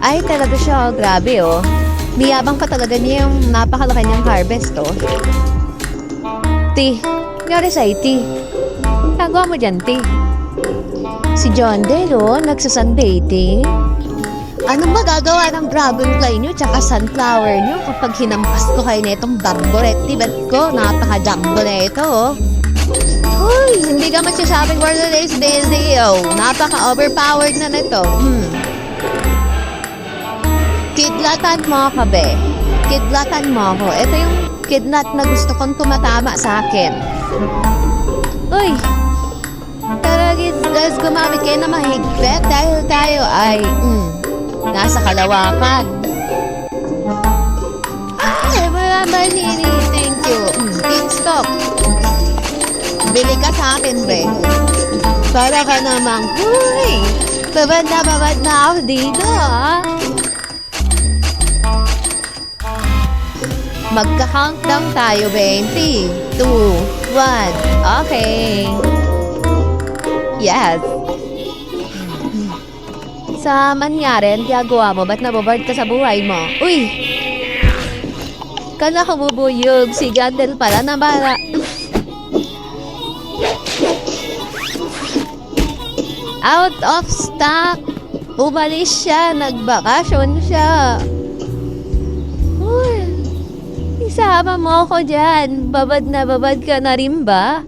Ay, talaga siya. Grabe, oh. Niyabang pa talaga niya yung napakalaki niyang harvest, oh. Ti, nangyari sa'yo, Ti. Tagawa mo dyan, Ti. Si John Dale, oh, nagsasundating. Anong magagawa ng dragonfly nyo tsaka sunflower nyo kapag hinampas ko kayo netong bamboretti bat ko? Napaka-jumbo na ito, oh. Uy, hindi ka magsasabing word of today's Daisy, oh. Napaka-overpowered na nito. Kidlatan mo ka, be. Kidlatan mo ako. Ito yung kidlat na gusto kong tumatama sa akin. Uy, tara guys, gumamit kayo na mahigpit dahil tayo ay, nasa kalawakan. Ay, maraming nini. Thank you. Beanstalk. Bili ka sa akin, be. Para ka namang, huy, babad na ako dito, ah. Magka-countdown tayo, 20, 2, 1. Okay. Yes. Sa mangyari, ang gagawa mo, ba't nababard ka sa buhay mo? Uy! Kala ko bubuyog, si Gandel pala na bala. Out of stock! Umalis siya, nagbakasyon siya. Uy! Isama mo ako dyan. Babad na babad ka na rin ba?